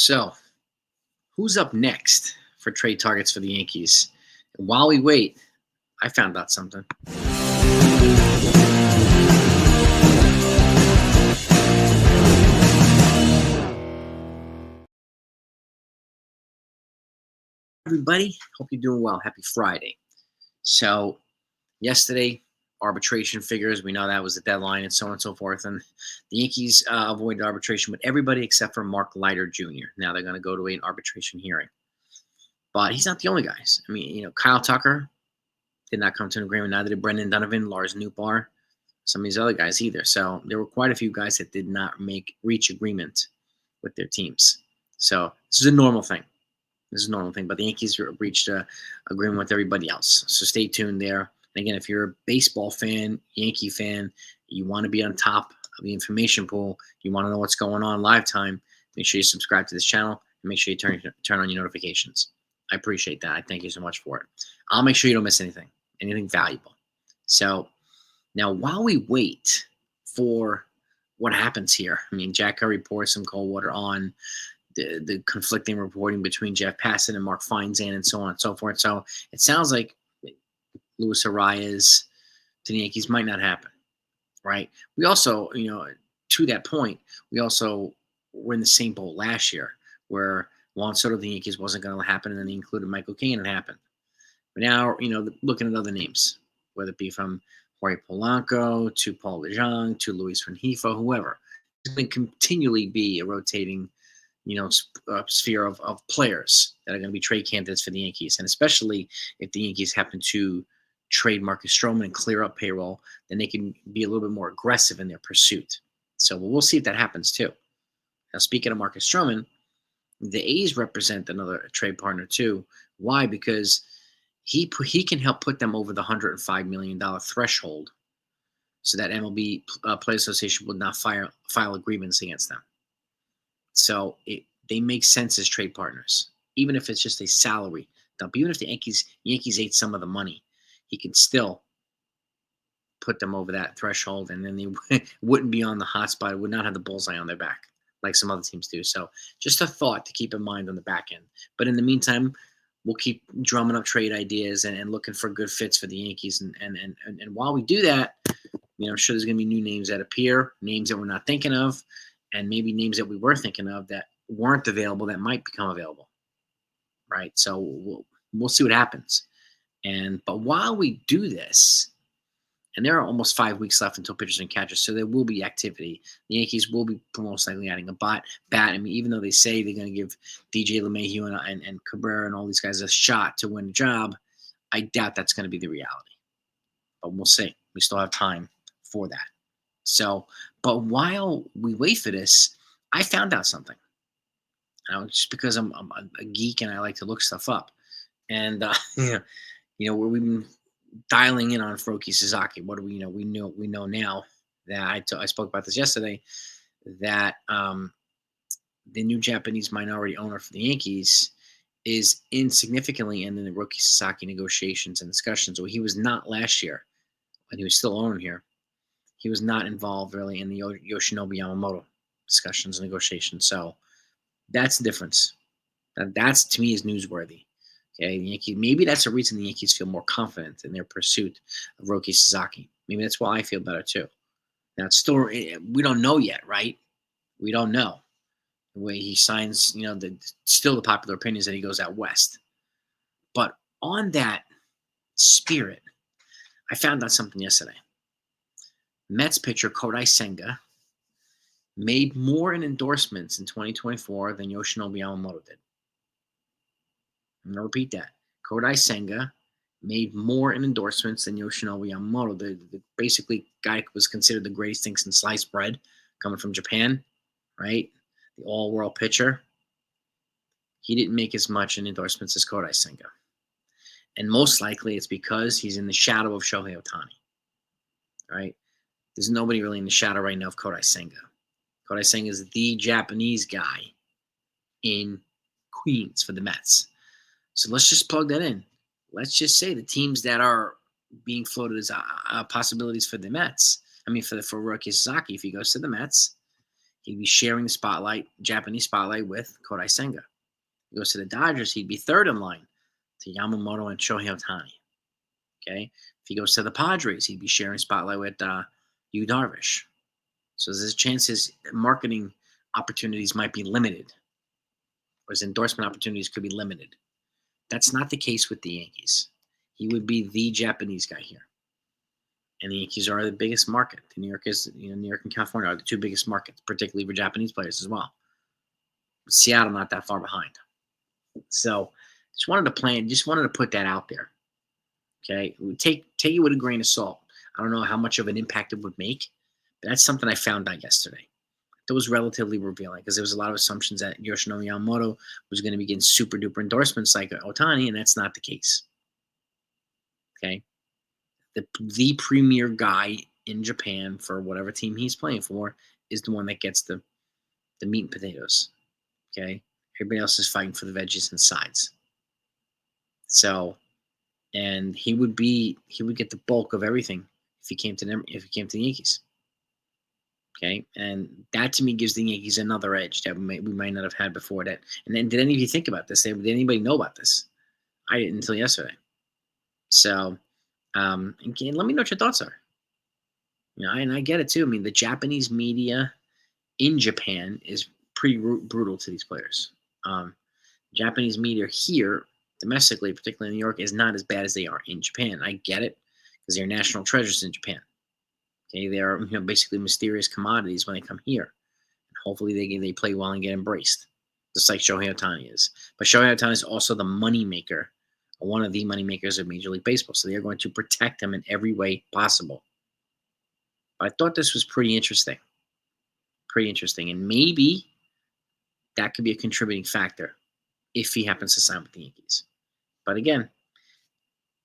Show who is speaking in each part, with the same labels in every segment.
Speaker 1: So, who's up next for trade targets for the Yankees? And while we wait, I found out something. Everybody, hope you're doing well. Happy Friday. So, yesterday, arbitration figures. We know that was the deadline and so on and so forth. And the Yankees avoided arbitration with everybody except for Mark Leiter Jr. Now they're going to go to an arbitration hearing. But he's not the only guys. I mean, Kyle Tucker did not come to an agreement. Neither did Brendan Donovan, Lars Nootbaar, some of these other guys either. So there were quite a few guys that did not reach agreement with their teams. So this is a normal thing. This is a normal thing. But the Yankees reached a agreement with everybody else. So stay tuned there. And again, if you're a baseball fan, Yankee fan, you want to be on top of the information pool, you want to know what's going on live time, make sure you subscribe to this channel and make sure you turn on your notifications. I appreciate that. I thank you so much for it. I'll make sure you don't miss anything valuable. So now, while we wait for what happens here, I mean, Jack Curry pours some cold water on the conflicting reporting between Jeff Passan and Mark Feinstein and so on and so forth. So it sounds like Luis Arias to the Yankees might not happen, right? We also, to that point, we also were in the same boat last year where Juan Soto to the Yankees wasn't going to happen, and then they included Michael Caine and it happened. But now, looking at other names, whether it be from Jorge Polanco to Paul DeJong to Luis Rengifo, whoever, it's going to continually be a rotating, sphere of players that are going to be trade candidates for the Yankees. And especially if the Yankees happen to trade Marcus Stroman and clear up payroll, then they can be a little bit more aggressive in their pursuit. So we'll see if that happens too. Now, speaking of Marcus Stroman, the A's represent another trade partner too. Why? Because he can help put them over the $105 million threshold so that MLB Players Association would not file a grievance against them. So they make sense as trade partners, even if it's just a salary dump. Even if the Yankees ate some of the money, he can still put them over that threshold, and then they wouldn't be on the hot spot. It would not have the bullseye on their back like some other teams do. So just a thought to keep in mind on the back end. But in the meantime, we'll keep drumming up trade ideas and looking for good fits for the Yankees. And while we do that, I'm sure there's going to be new names that appear, names that we're not thinking of, and maybe names that we were thinking of that weren't available that might become available, right? So we'll see what happens. But while we do this, and there are almost 5 weeks left until pitchers and catchers, so there will be activity. The Yankees will be most likely adding a bat. I mean, even though they say they're going to give DJ LeMahieu and Cabrera and all these guys a shot to win the job, I doubt that's going to be the reality. But we'll see. We still have time for that. So, but while we wait for this, I found out something. Just because I'm a geek and I like to look stuff up. And, where we've been dialing in on Roki Sasaki. What do we know? We know now that I spoke about this yesterday, that the new Japanese minority owner for the Yankees is insignificantly in the Roki Sasaki negotiations and discussions. Well, he was not last year when he was still owner here. He was not involved really in the Yoshinobu Yamamoto discussions and negotiations. So that's the difference. That's, to me, is newsworthy. Okay, maybe that's the reason the Yankees feel more confident in their pursuit of Roki Sasaki. Maybe that's why I feel better too. Now, it's still, we don't know yet, right? We don't know. The way he signs, still the popular opinion is that he goes out west. But on that spirit, I found out something yesterday. Mets pitcher Kodai Senga made more in endorsements in 2024 than Yoshinobu Yamamoto did. I'm going to repeat that. Kodai Senga made more in endorsements than Yoshinobu Yamamoto. The basically guy was considered the greatest thing since sliced bread, coming from Japan, right? The all-world pitcher. He didn't make as much in endorsements as Kodai Senga. And most likely it's because he's in the shadow of Shohei Ohtani, right? There's nobody really in the shadow right now of Kodai Senga. Kodai Senga is the Japanese guy in Queens for the Mets. So let's just plug that in. Let's just say the teams that are being floated as possibilities for the Mets. I mean, for Roki Sasaki, if he goes to the Mets, He'd be sharing the spotlight, Japanese spotlight, with Kodai Senga. He goes to the Dodgers, he'd be third in line to Yamamoto and Shohei Ohtani. Okay. If he goes to the Padres, he'd be sharing spotlight with Yu Darvish. So there's a chance his marketing opportunities might be limited, or his endorsement opportunities could be limited. That's not the case with the Yankees. He would be the Japanese guy here. And the Yankees are the biggest market. New York New York and California are the two biggest markets, particularly for Japanese players as well. But Seattle not that far behind. So just wanted to put that out there. Okay. Take it with a grain of salt. I don't know how much of an impact it would make, but that's something I found out yesterday. That was relatively revealing because there was a lot of assumptions that Yoshinobu Yamamoto was going to be getting super duper endorsements like Ohtani, and that's not the case. Okay. The premier guy in Japan for whatever team he's playing for is the one that gets the meat and potatoes. Okay. Everybody else is fighting for the veggies and sides. So, and he would get the bulk of everything if he came to the Yankees. Okay, and that to me gives the Yankees another edge that we might not have had before. That, and then did any of you think about this? Did anybody know about this? I didn't until yesterday. So, again, let me know what your thoughts are. And I get it too. I mean, the Japanese media in Japan is pretty brutal to these players. Japanese media here, domestically, particularly in New York, is not as bad as they are in Japan. I get it because they're national treasures in Japan. Okay, they are basically mysterious commodities when they come here. Hopefully they play well and get embraced, just like Shohei Ohtani is. But Shohei Ohtani is also the money maker, one of the money makers of Major League Baseball. So they're going to protect him in every way possible. But I thought this was pretty interesting. Pretty interesting. And maybe that could be a contributing factor if he happens to sign with the Yankees. But again,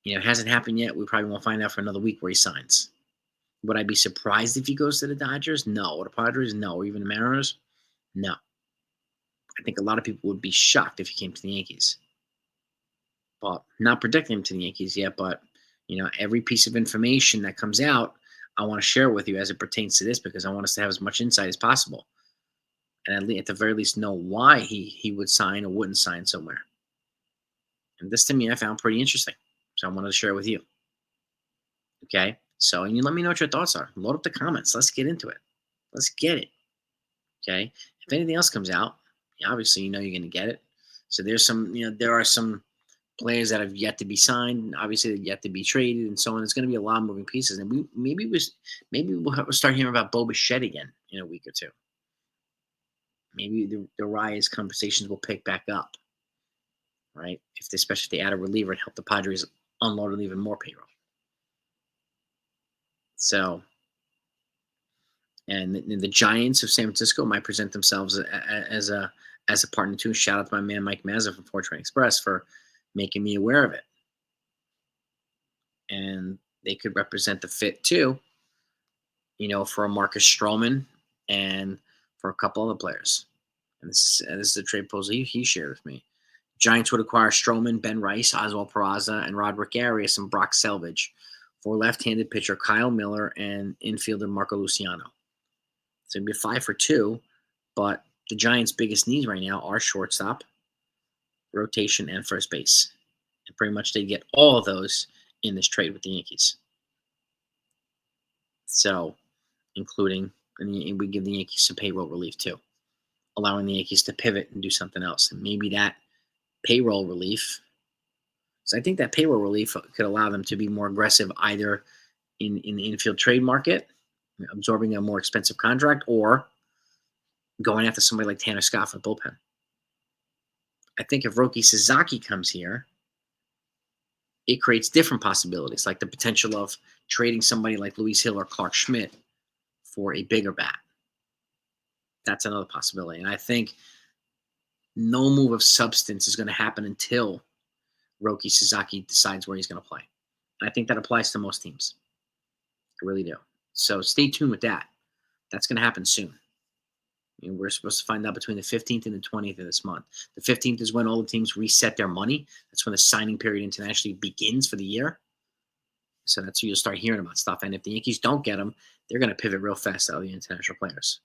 Speaker 1: it hasn't happened yet. We probably won't find out for another week where he signs. Would I be surprised if he goes to the Dodgers? No. Or the Padres? No. Or even the Mariners? No. I think a lot of people would be shocked if he came to the Yankees. Well, not predicting him to the Yankees yet, but every piece of information that comes out, I want to share with you as it pertains to this because I want us to have as much insight as possible, and at the very least know why he would sign or wouldn't sign somewhere. And this to me, I found pretty interesting, so I wanted to share it with you. Okay, so and you let me know what your thoughts are. Load up the comments. Let's get into it. Let's get it. Okay, if anything else comes out, obviously you're going to get it. So there's there are some players that have yet to be signed, obviously yet to be traded, and so on. It's going to be a lot of moving pieces, and maybe we'll start hearing about Bo Bichette again in a week or two. Maybe the Rise conversations will pick back up, right? Especially if they add a reliever and help the Padres unload even more payroll. So, and the Giants of San Francisco might present themselves as a partner too. Shout out to my man Mike Mazza from Fortran Express for making me aware of it. And they could represent the fit too, for a Marcus Stroman and for a couple other players. And this is a trade proposal he shared with me. Giants would acquire Stroman, Ben Rice, Oswald Peraza, and Roderick Arias and Brock Selvage for left-handed pitcher Kyle Miller and infielder Marco Luciano. So it'd be a 5-for-2, but the Giants' biggest needs right now are shortstop, rotation, and first base. And pretty much they get all of those in this trade with the Yankees. So, including, and we give the Yankees some payroll relief too, allowing the Yankees to pivot and do something else. And maybe that payroll relief, so I think that payroll relief could allow them to be more aggressive either in the infield trade market, absorbing a more expensive contract, or going after somebody like Tanner Scott for the bullpen. I think if Roki Sasaki comes here, it creates different possibilities, like the potential of trading somebody like Luis Hill or Clark Schmidt for a bigger bat. That's another possibility. And I think no move of substance is going to happen until Roki Sasaki decides where he's going to play. And I think that applies to most teams. I really do. So stay tuned with that. That's going to happen soon. We're supposed to find out between the 15th and the 20th of this month. The 15th is when all the teams reset their money. That's when the signing period internationally begins for the year. So that's when you'll start hearing about stuff. And if the Yankees don't get them, they're going to pivot real fast out of the international players.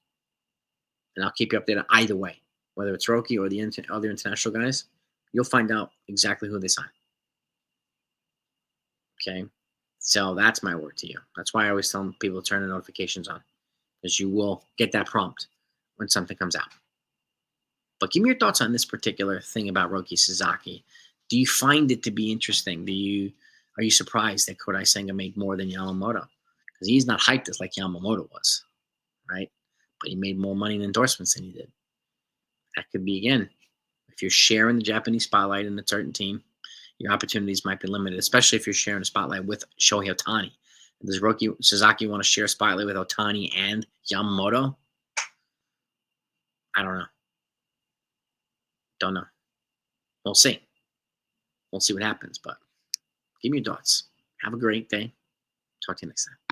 Speaker 1: and I'll keep you updated either way, whether it's Roki or the other international guys. You'll find out exactly who they sign. Okay, so that's my word to you. That's why I always tell people to turn the notifications on, because you will get that prompt when something comes out. But give me your thoughts on this particular thing about Roki Sasaki. Do you find it to be interesting? Are you surprised that Kodai Senga made more than Yamamoto? Because he's not hyped as like Yamamoto was, right? But he made more money in endorsements than he did. That could be again, if you're sharing the Japanese spotlight in a certain team, your opportunities might be limited, especially if you're sharing a spotlight with Shohei Ohtani. Does Roki Sasaki want to share a spotlight with Ohtani and Yamamoto? I don't know. Don't know. We'll see. We'll see what happens. But give me your thoughts. Have a great day. Talk to you next time.